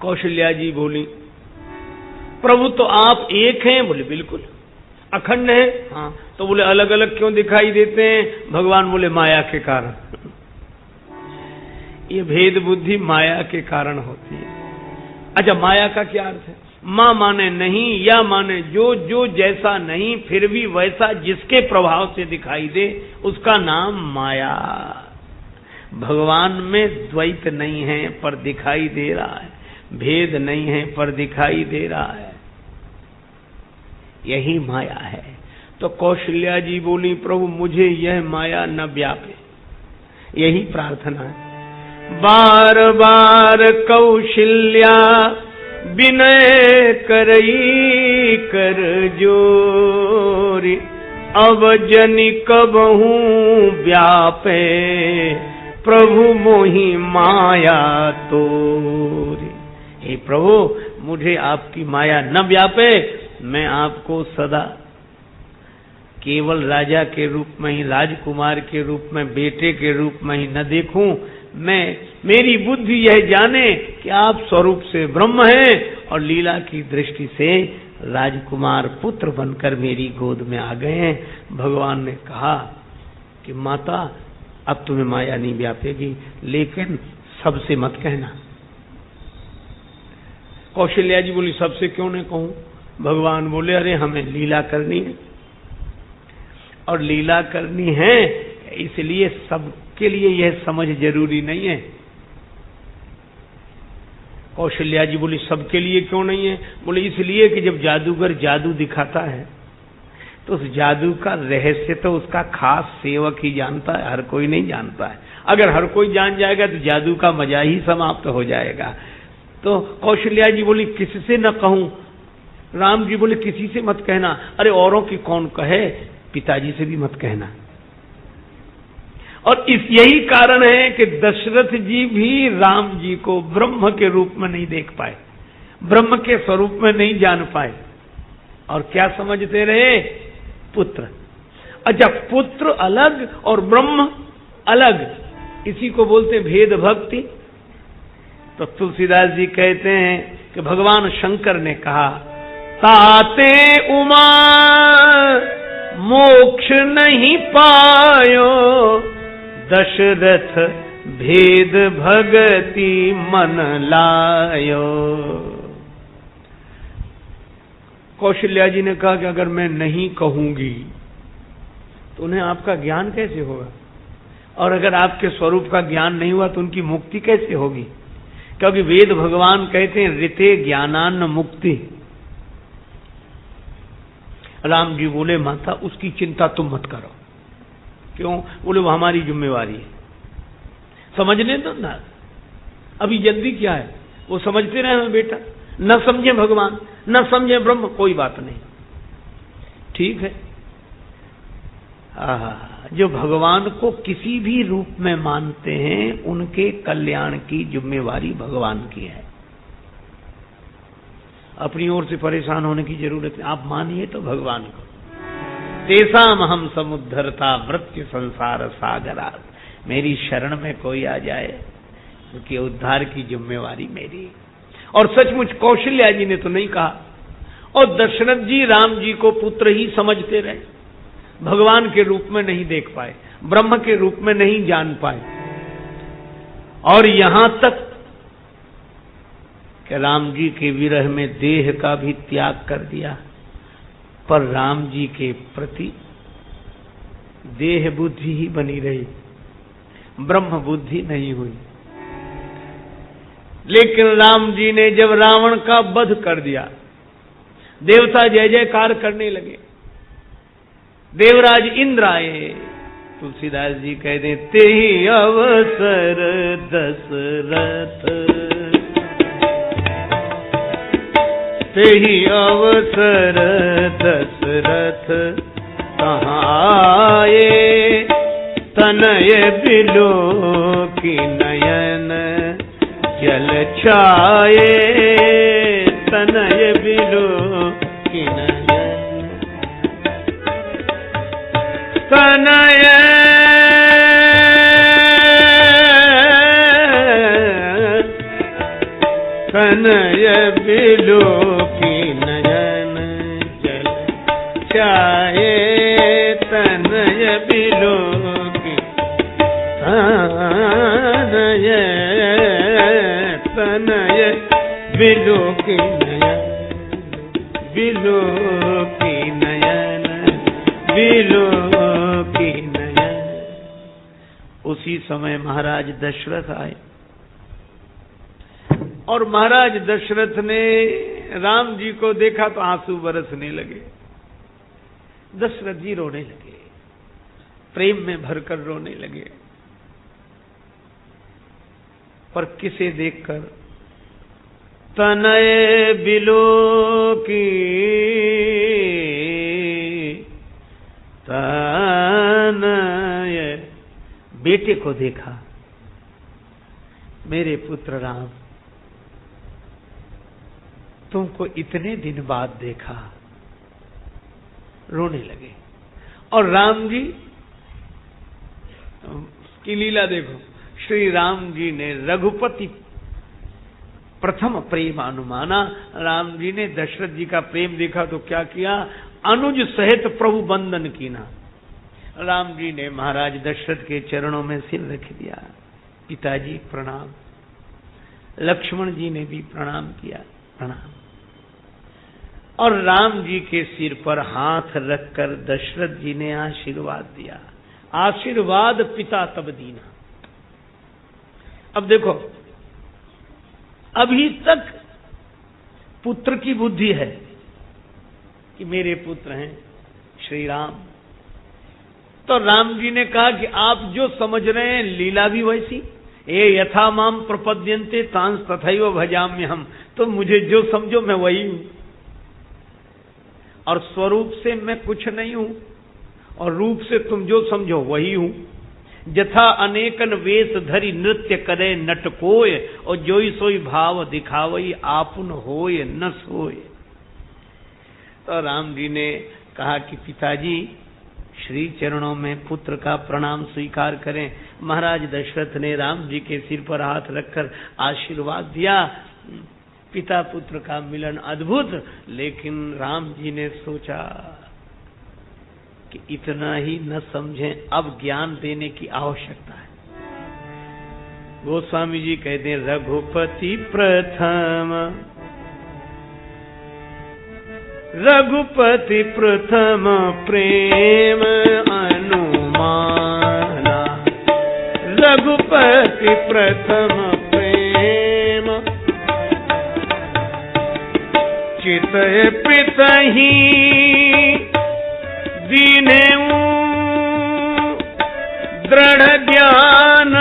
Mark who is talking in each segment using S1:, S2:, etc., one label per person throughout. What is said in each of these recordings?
S1: कौशल्या जी बोली, प्रभु तो आप एक हैं? बोले बिल्कुल। अखंड हैं? हाँ। तो बोले अलग अलग क्यों दिखाई देते हैं? भगवान बोले माया के कारण। ये भेद बुद्धि माया के कारण होती है। अच्छा, माया का क्या अर्थ है? मां माने नहीं, या माने जो जो जैसा नहीं फिर भी वैसा जिसके प्रभाव से दिखाई दे, उसका नाम माया। भगवान में द्वैत नहीं है पर दिखाई दे रहा है, भेद नहीं है पर दिखाई दे रहा है, यही माया है। तो कौशल्या जी बोली, प्रभु मुझे यह माया न व्यापे, यही प्रार्थना है। बार बार कौशल्या विनय करई कर जोरी, अब जनि कबहू व्यापे प्रभु मोहि माया तोरी। हे प्रभु, मुझे आपकी माया न व्यापे, मैं आपको सदा केवल राजा के रूप में ही, राजकुमार के रूप में, बेटे के रूप में ही न देखूं। मेरी बुद्धि यह जाने कि आप स्वरूप से ब्रह्म हैं और लीला की दृष्टि से राजकुमार पुत्र बनकर मेरी गोद में आ गए हैं। भगवान ने कहा कि माता, अब तुम्हें माया नहीं व्यापेगी, लेकिन सबसे मत कहना। कौशल्या जी बोली, सबसे क्यों नहीं कहूं? भगवान बोले, अरे हमें लीला करनी है, और लीला करनी है इसलिए सबके लिए यह समझ जरूरी नहीं है। कौशल्या जी बोली, सबके लिए क्यों नहीं है? बोले इसलिए कि जब जादूगर जादू दिखाता है तो उस जादू का रहस्य तो उसका खास सेवक ही जानता है, हर कोई नहीं जानता है। अगर हर कोई जान जाएगा तो जादू का मजा ही समाप्त हो जाएगा। तो कौशल्या जी बोली, किससे न कहूं? राम जी बोले, किसी से मत कहना। अरे औरों की कौन कहे, पिताजी से भी मत कहना। और यही कारण है कि दशरथ जी भी राम जी को ब्रह्म के रूप में नहीं देख पाए, ब्रह्म के स्वरूप में नहीं जान पाए, और क्या समझते रहे? पुत्र। अच्छा, पुत्र अलग और ब्रह्म अलग, इसी को बोलते भेद भक्ति। तो तुलसीदास जी कहते हैं कि भगवान शंकर ने कहा, ताते उमा मोक्ष नहीं पायो, दशरथ भेद भगति मन लायो। कौशल्या जी ने कहा कि अगर मैं नहीं कहूंगी तो उन्हें आपका ज्ञान कैसे होगा, और अगर आपके स्वरूप का ज्ञान नहीं हुआ तो उनकी मुक्ति कैसे होगी? क्योंकि वेद भगवान कहते हैं ऋते ज्ञानान्न मुक्ति। राम जी बोले, माता उसकी चिंता तुम मत करो। क्यों? बोले वो हमारी जिम्मेवारी है, समझने दो ना, अभी जल्दी क्या है, वो समझते रहे हमें बेटा। न समझे भगवान, न समझे ब्रह्म, कोई बात नहीं, ठीक है। जो भगवान को किसी भी रूप में मानते हैं उनके कल्याण की जिम्मेवारी भगवान की है, अपनी ओर से परेशान होने की जरूरत नहीं। आप मानिए तो भगवान को। तेसाम हम समुद्धरता मृत्यु संसार सागरात, मेरी शरण में कोई आ जाए क्योंकि उद्धार की जिम्मेवारी मेरी। और सचमुच कौशल्या जी ने तो नहीं कहा, और दशरथ जी राम जी को पुत्र ही समझते रहे, भगवान के रूप में नहीं देख पाए, ब्रह्म के रूप में नहीं जान पाए। और यहां तक कि राम जी के विरह में देह का भी त्याग कर दिया, पर राम जी के प्रति देह बुद्धि ही बनी रही, ब्रह्म बुद्धि नहीं हुई। लेकिन राम जी ने जब रावण का वध कर दिया, देवता जय जयकार करने लगे, देवराज इंद्र आए। तुलसीदास जी कह दे, तेहि अवसर दशरथ, तेहि अवसर दशरथ, कहाँ आए तनय बिलो की नयन जल छाए, तनय बिलो की नयन तनय तनय बिलो की नयन जल छाए, तनय बिलो की तनय, तनय बिलो की नयन, बिलो की नयन, बिलो की नयन। उसी समय महाराज दशरथ आए और महाराज दशरथ ने राम जी को देखा तो आंसू बरसने लगे। दशरथ जी रोने लगे, प्रेम में भरकर रोने लगे। पर किसे देखकर? तनय बिलो की, तनय, बेटे को देखा। मेरे पुत्र राम, तुमको इतने दिन बाद देखा। रोने लगे। और राम जी की लीला देखो, श्री राम जी ने रघुपति प्रथम प्रेम अनुमाना। राम जी ने दशरथ जी का प्रेम देखा तो क्या किया? अनुज सहित प्रभु बंदन कीना। राम जी ने महाराज दशरथ के चरणों में सिर रख दिया, पिताजी प्रणाम। लक्ष्मण जी ने भी प्रणाम किया, प्रणाम। और राम जी के सिर पर हाथ रखकर दशरथ जी ने आशीर्वाद दिया। आशीर्वाद पिता तब दीना। अब देखो, अभी तक पुत्र की बुद्धि है कि मेरे पुत्र हैं श्री राम। तो राम जी ने कहा कि आप जो समझ रहे हैं लीला भी वैसी, ये यथा माम प्रपद्यन्ते तांस तथैव भजाम्य हम। तो मुझे जो समझो मैं वही हूं, और स्वरूप से मैं कुछ नहीं हूं, और रूप से तुम जो समझो वही हूं। जथा अनेकन वेश धरि नृत्य करे नट कोय, और जोई सोई भाव दिखावई आपुन होय न सोय। तो राम जी ने कहा कि पिताजी श्री चरणों में पुत्र का प्रणाम स्वीकार करें। महाराज दशरथ ने राम जी के सिर पर हाथ रखकर आशीर्वाद दिया। पिता पुत्र का मिलन अद्भुत। लेकिन राम जी ने सोचा कि इतना ही न समझें, अब ज्ञान देने की आवश्यकता है। गोस्वामी जी कहते हैं, रघुपति प्रथम, रघुपति प्रथम प्रेम अनुमाना, रघुपति प्रथम प्रेम चितय पितहि दीनेऊ दृढ़ ज्ञान,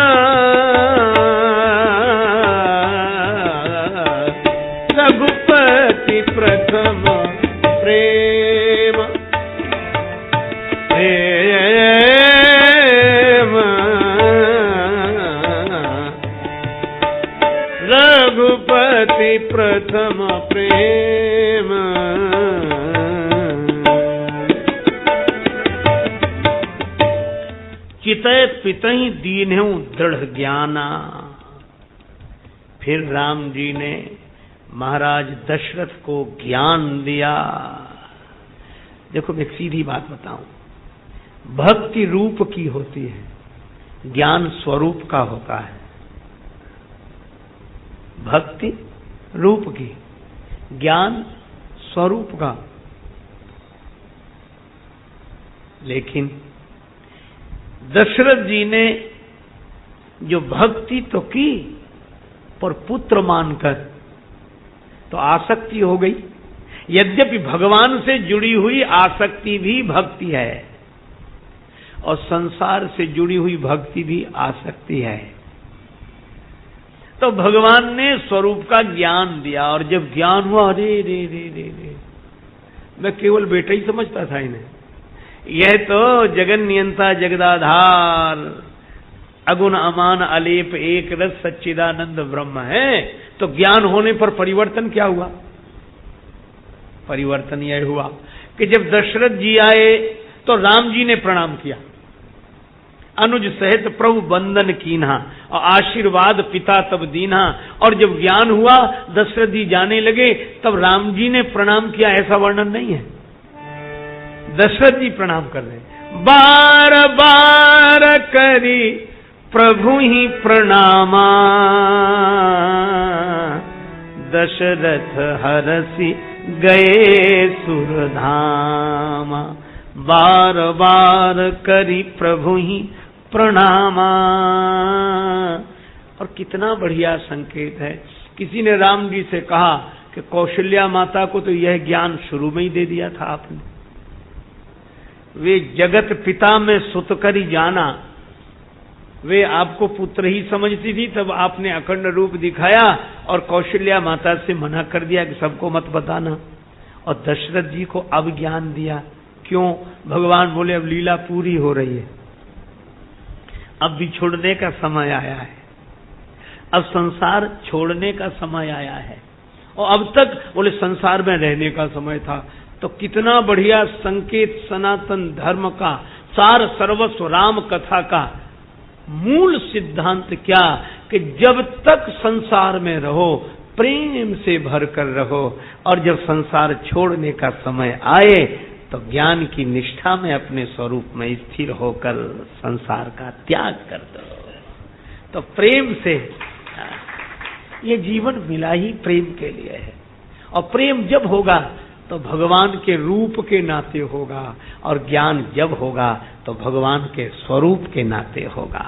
S1: रघुपति प्रथम प्रेम प्रेम, रघुपति प्रथम प्रेम। चितय पितहि दीन्हु दृढ़ ज्ञाना। फिर राम जी ने महाराज दशरथ को ज्ञान दिया। देखो मैं एक सीधी बात बताऊं, भक्ति रूप की होती है, ज्ञान स्वरूप का होता है। भक्ति रूप की, ज्ञान स्वरूप का। लेकिन दशरथ जी ने जो भक्ति तो की, पर पुत्र मानकर तो आसक्ति हो गई। यद्यपि भगवान से जुड़ी हुई आसक्ति भी भक्ति है, और संसार से जुड़ी हुई भक्ति भी आसक्ति है। तो भगवान ने स्वरूप का ज्ञान दिया, और जब ज्ञान हुआ, अरे रे रे रे रे, मैं केवल बेटा ही समझता था इन्हें। यह तो जगन नियंता जगदाधार अगुण अमान अलेप एक रस सच्चिदानंद ब्रह्म है। तो ज्ञान होने पर परिवर्तन क्या हुआ? परिवर्तन यह हुआ कि जब दशरथ जी आए तो राम जी ने प्रणाम किया। अनुज सहित प्रभु बंदन कीन्हा और आशीर्वाद पिता तब दीन्हा। और जब ज्ञान हुआ दशरथ जी जाने लगे तब राम जी ने प्रणाम किया, ऐसा वर्णन नहीं है। दशरथ जी प्रणाम कर रहे, बार बार करी प्रभु ही प्रणामा, दशरथ हरसि गए सुरधामा। बार बार करी प्रभु ही प्रणामा। और कितना बढ़िया संकेत है। किसी ने राम जी से कहा कि कौशल्या माता को तो यह ज्ञान शुरू में ही दे दिया था आपने, वे जगत पिता में सुत करी जाना, वे आपको पुत्र ही समझती थी, तब आपने अखंड रूप दिखाया और कौशल्या माता से मना कर दिया कि सबको मत बताना, और दशरथ जी को अब ज्ञान दिया। क्यों? भगवान बोले अब लीला पूरी हो रही है, अब भी छोड़ने का समय आया है, अब संसार छोड़ने का समय आया है, और अब तक बोले संसार में रहने का समय था। तो कितना बढ़िया संकेत। सनातन धर्म का सार सर्वस्व राम कथा का मूल सिद्धांत क्या कि जब तक संसार में रहो प्रेम से भरकर रहो, और जब संसार छोड़ने का समय आए तो ज्ञान की निष्ठा में अपने स्वरूप में स्थिर होकर संसार का त्याग कर दो। तो प्रेम से, ये जीवन मिला ही प्रेम के लिए है, और प्रेम जब होगा तो भगवान के रूप के नाते होगा, और ज्ञान जब होगा तो भगवान के स्वरूप के नाते होगा।